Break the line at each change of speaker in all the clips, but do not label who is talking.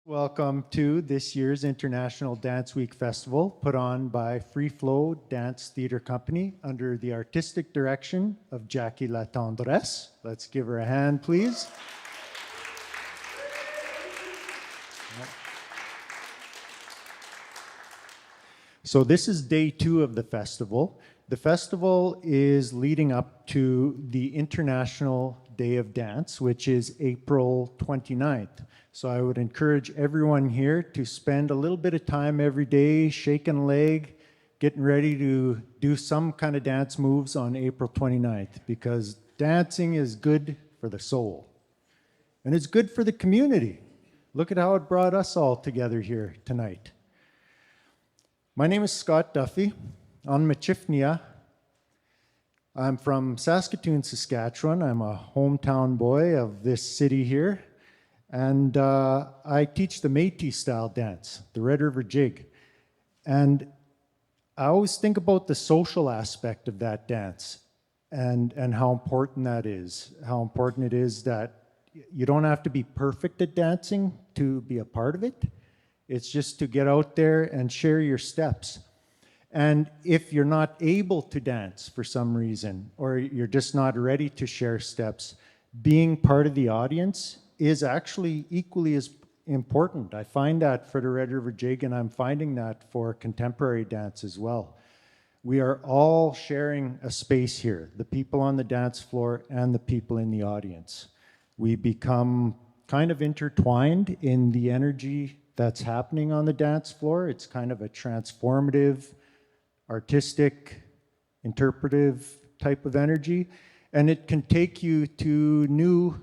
Welcome to this year's International Dance Week Festival, put on by Free Flow Dance Theatre Company under the artistic direction of Jackie Latendresse. Let's give her a hand, please. So this is day 2 of the festival. The festival is leading up to the International Day of Dance, which is April 29th. So I would encourage everyone here to spend a little bit of time every day shaking a leg, getting ready to do some kind of dance moves on April 29th, because dancing is good for the soul. And it's good for the community. Look at how it brought us all together here tonight. My name is Scott Duffy. I'm Machifnia. I'm from Saskatoon, Saskatchewan. I'm a hometown boy of this city here. And I teach the Métis style dance, the Red River Jig. And I always think about the social aspect of that dance and how important that is. How important it is that you don't have to be perfect at dancing to be a part of it. It's just to get out there and share your steps. And if you're not able to dance for some reason, or you're just not ready to share steps, being part of the audience is actually equally as important. I find that for the Red River Jig, and I'm finding that for contemporary dance as well. We are all sharing a space here, the people on the dance floor and the people in the audience. We become kind of intertwined in the energy that's happening on the dance floor. It's kind of a transformative, artistic, interpretive type of energy, and it can take you to new,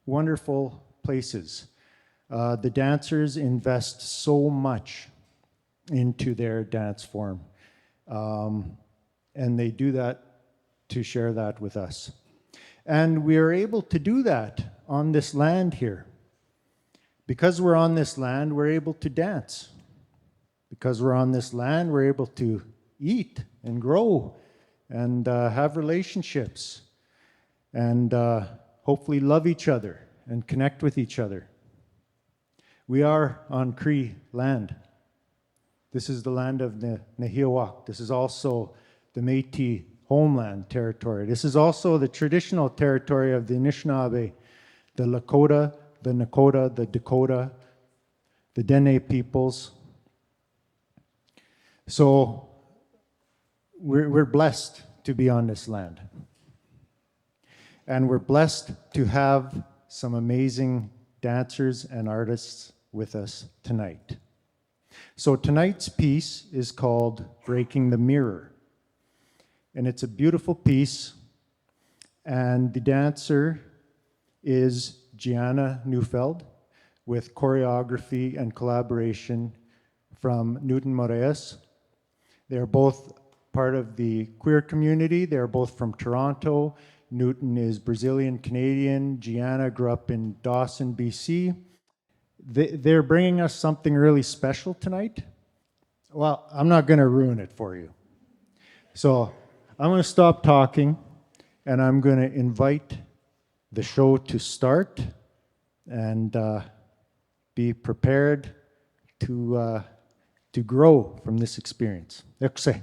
wonderful places. The dancers invest so much into their dance form, and they do that to share that with us. And we are able to do that on this land here. Because we're on this land, we're able to dance. Because we're on this land, we're able to eat and grow and have relationships and hopefully love each other and connect with each other. We are on Cree land. This is the land of the Nehiawak. This is also the Métis homeland territory. This is also the traditional territory of the Anishinaabe, the Lakota, the Nakota, the Dakota, the Dene peoples. So we're blessed to be on this land. And we're blessed to have some amazing dancers and artists with us tonight. So tonight's piece is called Breaking the Mirror. And it's a beautiful piece. And the dancer is Jianna Neufeld, with choreography and collaboration from Newton Moraes. They're both part of the queer community. They're both from Toronto. Newton is Brazilian-Canadian. Jianna grew up in Dawson, BC. They're bringing us something really special tonight. Well, I'm not going to ruin it for you. So I'm going to stop talking, and I'm going to invite the show to start, and be prepared to grow from this experience. Merci.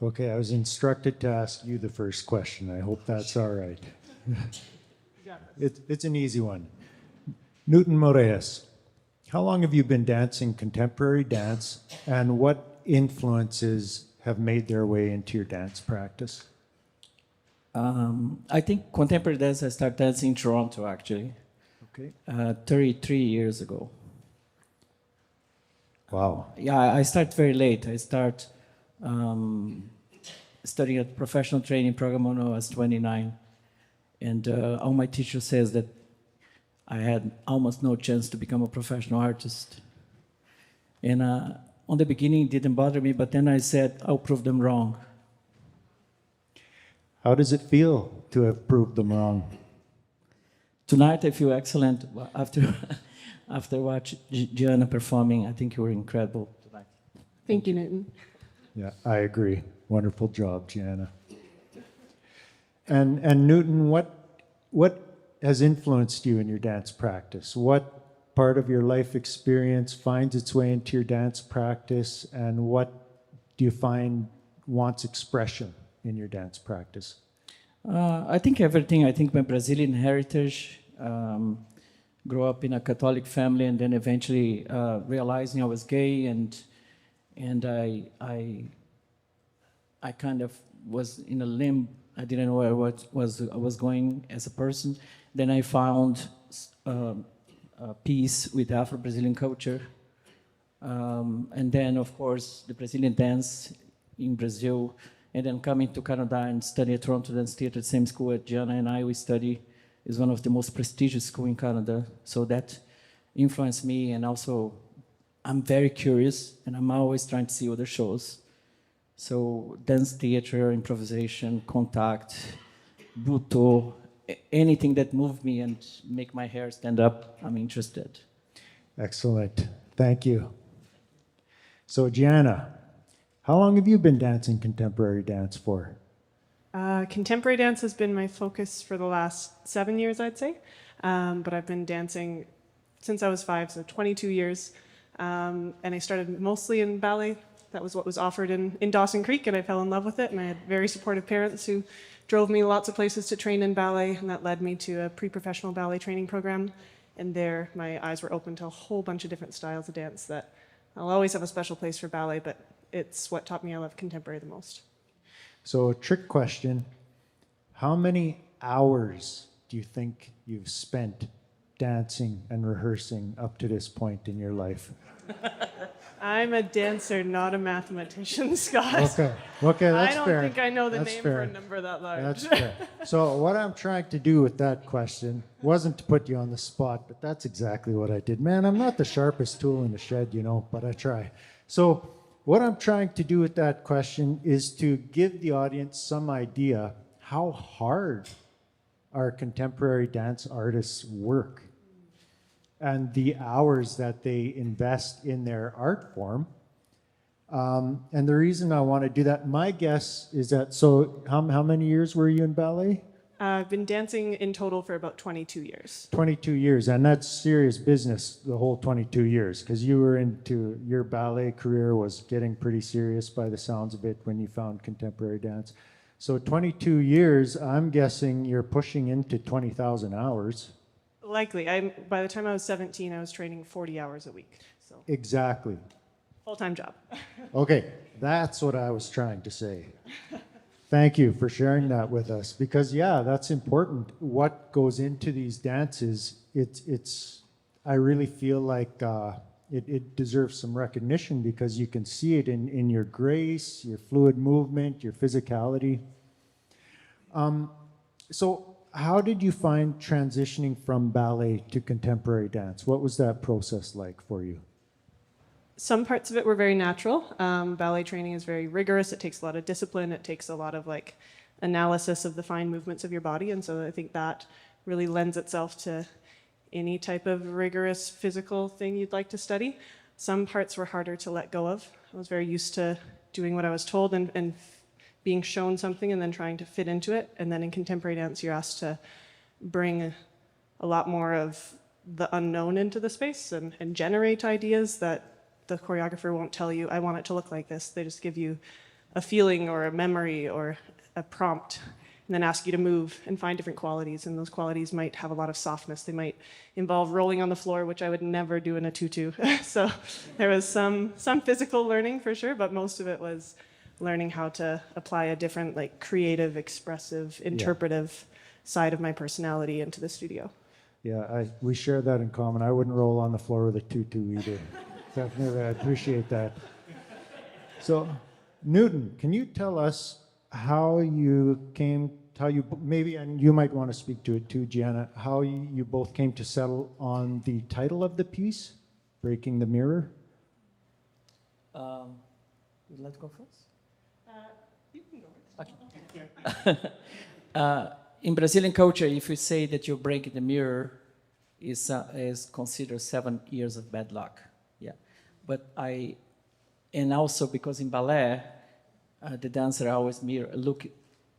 Okay, I was instructed to ask you the first question. I hope that's all right. It's an easy one. Newton Moraes, how long have you been dancing contemporary dance, and what influences have made their way into your dance practice?
I think contemporary dance, I started dancing in Toronto, actually,
Okay.
33 years ago.
Wow.
Yeah, I started very late. I started studying at professional training program when I was 29. And all my teacher says that I had almost no chance to become a professional artist. And on the beginning, it didn't bother me, but then I said, I'll prove them wrong.
How does it feel to have proved them wrong?
Tonight, I feel excellent after after watching Jianna performing. I think you were incredible tonight.
Thank you, Newton.
Yeah, I agree. Wonderful job, Jianna. And Newton, what has influenced you in your dance practice? What part of your life experience finds its way into your dance practice, and what do you find wants expression in your dance practice?
I think everything. I think my Brazilian heritage, grew up in a Catholic family, and then eventually realizing I was gay, and I kind of was in a limb. I didn't know where I was going as a person. Then I found peace with Afro-Brazilian culture, and then of course the Brazilian dance in Brazil. And then coming to Canada and study at Toronto Dance Theatre, the same school at Jianna and I, we study, is one of the most prestigious schools in Canada. So that influenced me, and also I'm very curious, and I'm always trying to see other shows. So dance theater, improvisation, contact, buto, anything that move me and make my hair stand up, I'm interested.
Excellent. Thank you. So, Jianna, how long have you been dancing contemporary dance for?
Contemporary dance has been my focus for the last 7 years, I'd say. But I've been dancing since I was 5, so 22 years. And I started mostly in ballet. That was what was offered in Dawson Creek, and I fell in love with it. And I had very supportive parents who drove me lots of places to train in ballet, and that led me to a pre-professional ballet training program. And there, my eyes were open to a whole bunch of different styles of dance that I'll always have a special place for ballet, but it's what taught me I love contemporary the most.
So, a trick question. How many hours do you think you've spent dancing and rehearsing up to this point in your life?
I'm a dancer, not a mathematician, Scott.
Okay, that's fair.
I don't think I know the
That's
name
fair.
for a number that large.
That's fair. So what I'm trying to do with that question wasn't to put you on the spot, but that's exactly what I did. Man, I'm not the sharpest tool in the shed, but I try. So what I'm trying to do with that question is to give the audience some idea how hard our contemporary dance artists work and the hours that they invest in their art form. And the reason I want to do that, my guess is that, so how many years were you in ballet?
I've been dancing in total for about 22 years.
22 years, and that's serious business, the whole 22 years, because you were into, your ballet career was getting pretty serious by the sounds of it when you found contemporary dance. So 22 years, I'm guessing you're pushing into 20,000 hours.
Likely. By the time I was 17, I was training 40 hours a week. So
Exactly.
full-time job.
Okay, that's what I was trying to say. Thank you for sharing that with us, because yeah, that's important. What goes into these dances, I really feel like it deserves some recognition, because you can see it in your grace, your fluid movement, your physicality. So how did you find transitioning from ballet to contemporary dance? What was that process like for you?
Some parts of it were very natural. Ballet training is very rigorous. It takes a lot of discipline. It takes a lot of analysis of the fine movements of your body. And so I think that really lends itself to any type of rigorous physical thing you'd like to study. Some parts were harder to let go of. I was very used to doing what I was told and being shown something and then trying to fit into it. And then in contemporary dance, you're asked to bring a lot more of the unknown into the space and generate ideas that the choreographer won't tell you, I want it to look like this. They just give you a feeling or a memory or a prompt, and then ask you to move and find different qualities. And those qualities might have a lot of softness. They might involve rolling on the floor, which I would never do in a tutu. So there was some physical learning for sure, but most of it was learning how to apply a different, like, creative, expressive, interpretive side of my personality into the studio.
Yeah, we share that in common. I wouldn't roll on the floor with a tutu either. Definitely, I appreciate that. So, Newton, can you tell us how you maybe, and you might want to speak to it too, Jianna, how you both came to settle on the title of the piece, Breaking the Mirror?
Would you like to go first?
You can go first.
Okay. In Brazilian culture, if you say that you break the mirror, is considered 7 years of bad luck. Yeah, and also because in ballet, the dancer always look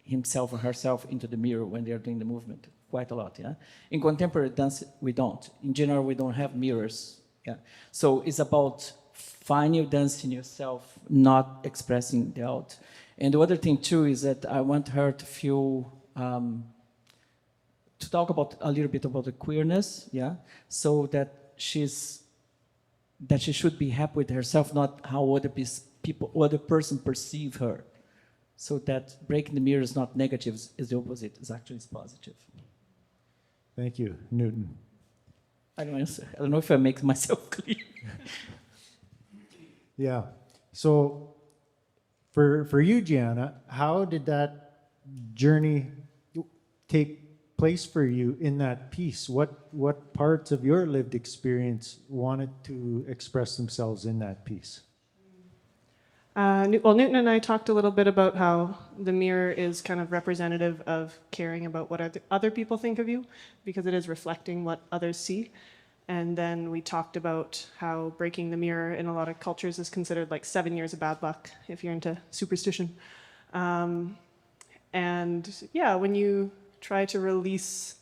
himself or herself into the mirror when they are doing the movement, quite a lot. Yeah. In contemporary dance, we don't. In general, we don't have mirrors. Yeah. So it's about finding dance in yourself, not expressing doubt. And the other thing too is that I want her to feel. To talk about a little bit about the queerness, yeah, so that she should be happy with herself, not how other person perceive her. So that breaking the mirror is not negative; is the opposite. It's actually positive.
Thank you, Newton.
I don't know if I make myself clear.
Yeah. So, for you, Jianna, how did that journey take place for you in that piece? What parts of your lived experience wanted to express themselves in that piece?
Well, Newton and I talked a little bit about how the mirror is kind of representative of caring about what other people think of you, because it is reflecting what others see. And then we talked about how breaking the mirror in a lot of cultures is considered like 7 years of bad luck, if you're into superstition. And yeah, when you try to release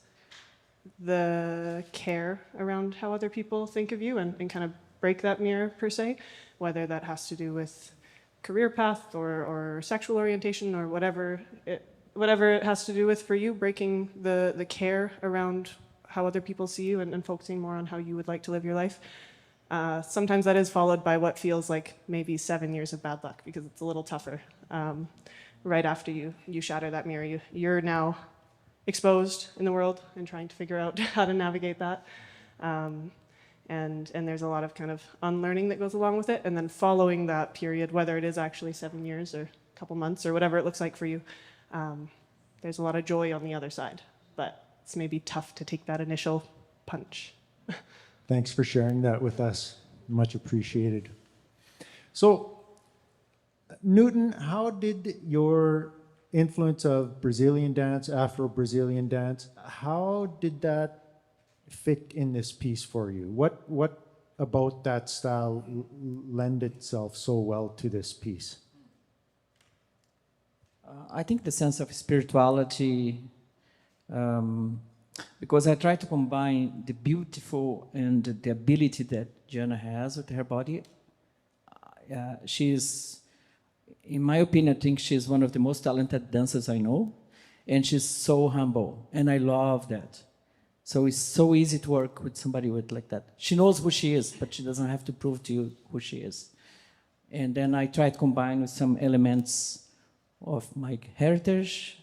the care around how other people think of you and kind of break that mirror per se, whether that has to do with career path or sexual orientation or whatever it has to do with for you, breaking the care around how other people see you and focusing more on how you would like to live your life. Sometimes that is followed by what feels like maybe 7 years of bad luck, because it's a little tougher. Right after you shatter that mirror, you're now exposed in the world and trying to figure out how to navigate that. And there's a lot of kind of unlearning that goes along with it. And then following that period, whether it is actually 7 years or a couple months or whatever it looks like for you, there's a lot of joy on the other side. But it's maybe tough to take that initial punch.
Thanks for sharing that with us. Much appreciated. So, Newton, how did your influence of Brazilian dance, Afro-Brazilian dance, how did that fit in this piece for you? What about that style lend itself so well to this piece?
I think the sense of spirituality, because I try to combine the beautiful and the ability that Jianna has with her body. She's, in my opinion, I think she's one of the most talented dancers I know, and she's so humble, and I love that. So it's so easy to work with somebody like that. She knows who she is, but she doesn't have to prove to you who she is. And then I try to combine with some elements of my heritage,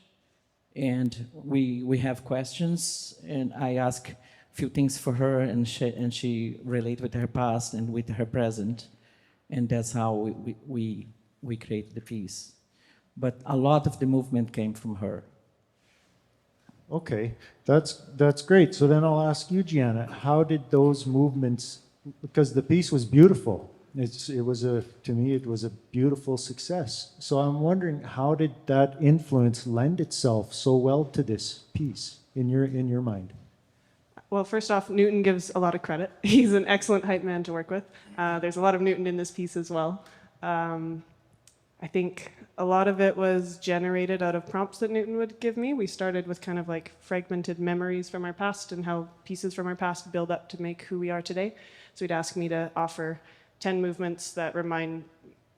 and we have questions, and I ask a few things for her, and she relate with her past and with her present, and that's how we create the piece. But a lot of the movement came from her.
Okay, that's great. So then I'll ask you, Jianna, how did those movements, because the piece was beautiful. To me, it was a beautiful success. So I'm wondering, how did that influence lend itself so well to this piece in your mind?
Well, first off, Newton gives a lot of credit. He's an excellent hype man to work with. There's a lot of Newton in this piece as well. I think a lot of it was generated out of prompts that Newton would give me. We started with kind of like fragmented memories from our past and how pieces from our past build up to make who we are today. So he'd ask me to offer 10 movements that remind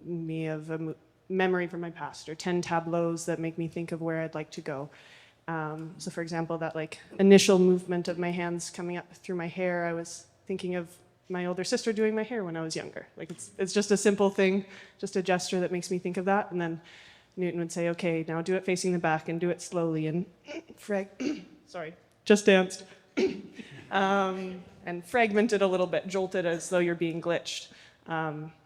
me of memory from my past or 10 tableaus that make me think of where I'd like to go. So for example, that like initial movement of my hands coming up through my hair, I was thinking of my older sister doing my hair when I was younger. Like it's just a simple thing, just a gesture that makes me think of that. And then Newton would say, okay, now do it facing the back and do it slowly. And sorry, just danced. And fragmented a little bit, jolted as though you're being glitched.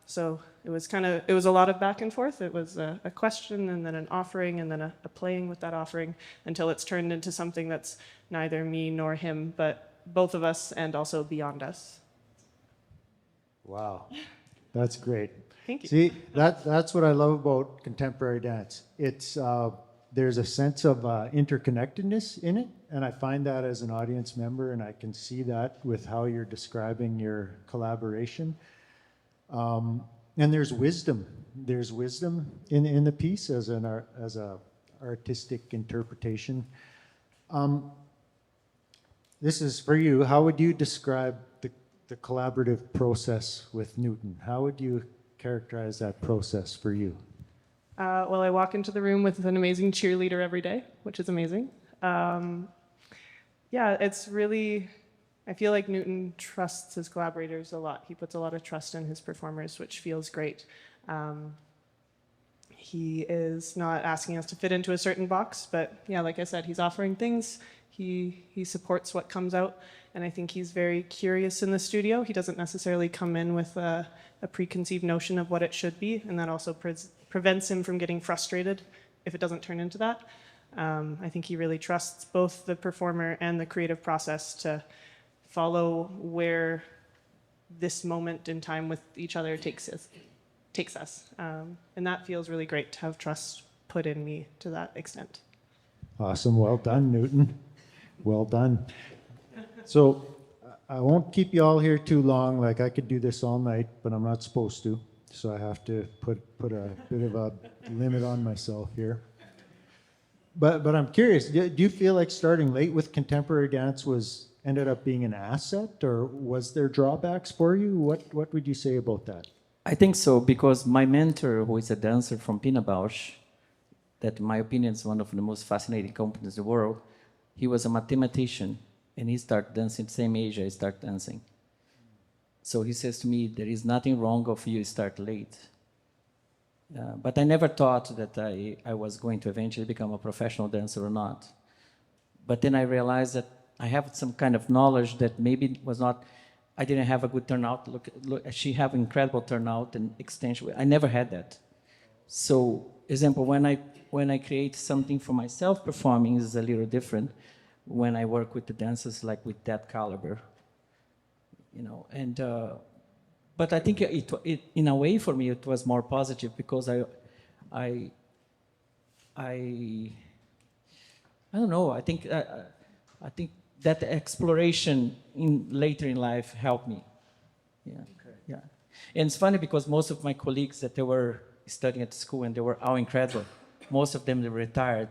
So it was a lot of back and forth. It was a question and then an offering and then a playing with that offering until it's turned into something that's neither me nor him, but both of us and also beyond us.
Wow, that's great.
Thank you.
See, that's what I love about contemporary dance. It's there's a sense of interconnectedness in it, and I find that as an audience member, and I can see that with how you're describing your collaboration. And there's wisdom. There's wisdom in the piece as a artistic interpretation. This is for you. How would you describe the collaborative process with Newton? How would you characterize that process for you?
Well, I walk into the room with an amazing cheerleader every day, which is amazing. Yeah, it's really, I feel like Newton trusts his collaborators a lot. He puts a lot of trust in his performers, which feels great. He is not asking us to fit into a certain box, but yeah, like I said, he's offering things. He supports what comes out, and I think he's very curious in the studio. He doesn't necessarily come in with a preconceived notion of what it should be, and that also prevents him from getting frustrated if it doesn't turn into that. I think he really trusts both the performer and the creative process to follow where this moment in time with each other takes us. And that feels really great to have trust put in me to that extent.
Awesome. Well done, Newton. Well done. So I won't keep you all here too long. Like I could do this all night, but I'm not supposed to. So I have to put a bit of a limit on myself here. But I'm curious, do you feel like starting late with contemporary dance ended up being an asset, or was there drawbacks for you? What would you say about that?
I think so, because my mentor, who is a dancer from Pina Bausch, that in my opinion is one of the most fascinating companies in the world, he was a mathematician, and he started dancing the same age I started dancing. So he says to me, there is nothing wrong if you start late. But I never thought that I was going to eventually become a professional dancer or not. But then I realized that I have some kind of knowledge that maybe was not, I didn't have a good turnout. Look, she have incredible turnout and extension. I never had that. So, example, when I create something for myself, performing is a little different when I work with the dancers like with that caliber, you know. And but I think it in a way for me it was more positive because I don't know. I think that exploration later in life helped me. Yeah, okay. Yeah. And it's funny because most of my colleagues that they were studying at school and they were all incredible. Most of them they retired,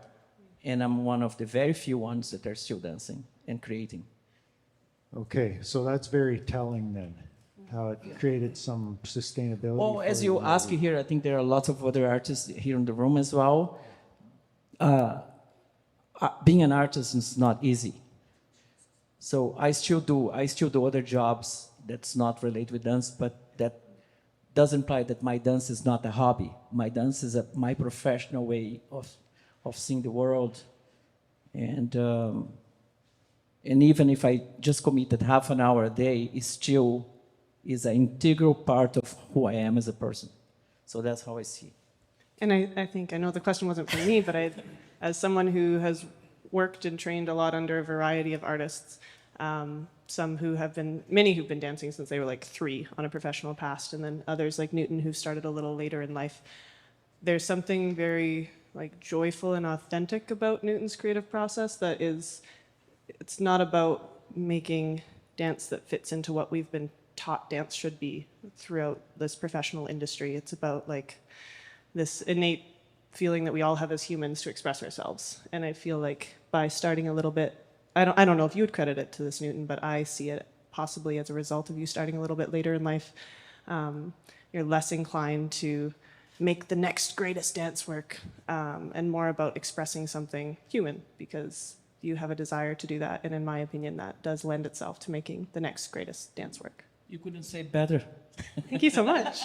and I'm one of the very few ones that are still dancing and creating.
Okay, so that's very telling then, how it created some sustainability.
Well, as you ask here, I think there are lots of other artists here in the room as well. Being an artist is not easy. So I still do other jobs that's not related with dance, but that doesn't imply that my dance is not a hobby. My dance is my professional way of seeing the world. And even if I just committed half an hour a day, it still is an integral part of who I am as a person. So that's how I see it.
And I know the question wasn't for me, but as someone who has worked and trained a lot under a variety of artists, many who've been dancing since they were like 3 on a professional past, and then others like Newton who started a little later in life. There's something very like joyful and authentic about Newton's creative process it's not about making dance that fits into what we've been taught dance should be throughout this professional industry. It's about like this innate feeling that we all have as humans to express ourselves. And I feel like by starting a little bit, I don't know if you would credit it to this, Newton, but I see it possibly as a result of you starting a little bit later in life. You're less inclined to make the next greatest dance work, and more about expressing something human, because you have a desire to do that. And in my opinion, that does lend itself to making the next greatest dance work.
You couldn't say better.
Thank you so much.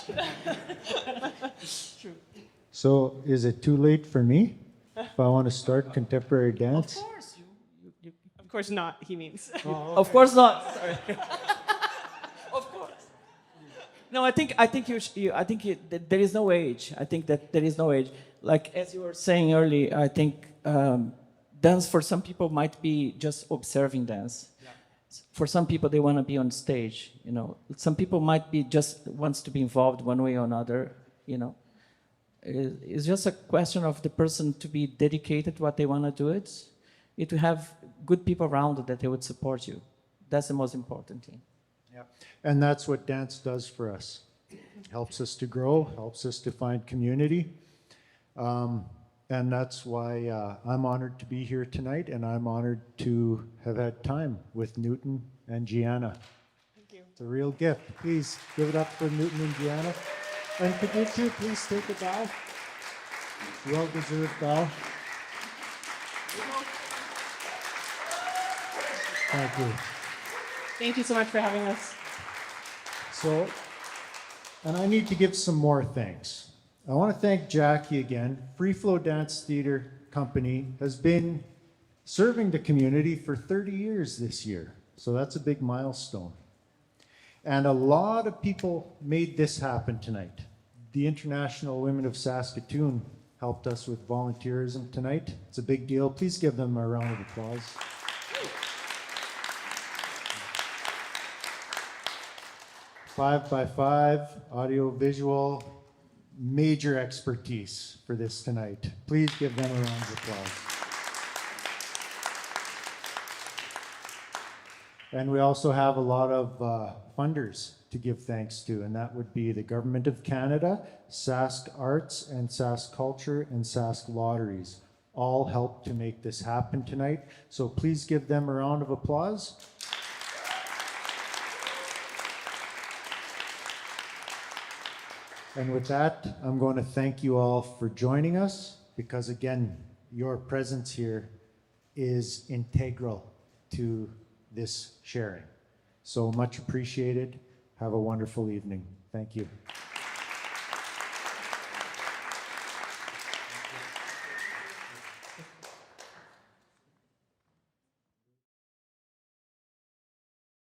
So is it too late for me if I want to start contemporary dance?
Of course,
Of course not, he means.
Of course not. Sorry. Of course. No, I think there is no age. I think that there is no age. Like as you were saying earlier, I think dance for some people might be just observing dance. Yeah. For some people, they want to be on stage. You know, some people might be just wants to be involved one way or another. You know, it's just a question of the person to be dedicated to what they want to do. It to have good people around that they would support you. That's the most important thing.
Yeah. And that's what dance does for us. Helps us to grow, helps us to find community. And that's why I'm honored to be here tonight, and I'm honored to have had time with Newton and Jianna.
Thank you.
It's a real gift. Please give it up for Newton and Jianna. And could you two please take a bow? Well-deserved bow. Thank you.
Thank you so much for having us.
So, and I need to give some more thanks. I want to thank Jackie again. Free Flow Dance Theater Company has been serving the community for 30 years this year. So that's a big milestone. And a lot of people made this happen tonight. The International Women of Saskatoon helped us with volunteerism tonight. It's a big deal. Please give them a round of applause. 5x5, audio visual, major expertise for this tonight. Please give them a round of applause. And we also have a lot of funders to give thanks to, and that would be the Government of Canada, Sask Arts and Sask Culture, and Sask Lotteries. All helped to make this happen tonight. So please give them a round of applause. And with that, I'm going to thank you all for joining us, because again, your presence here is integral to this sharing. So much appreciated. Have a wonderful evening. Thank you.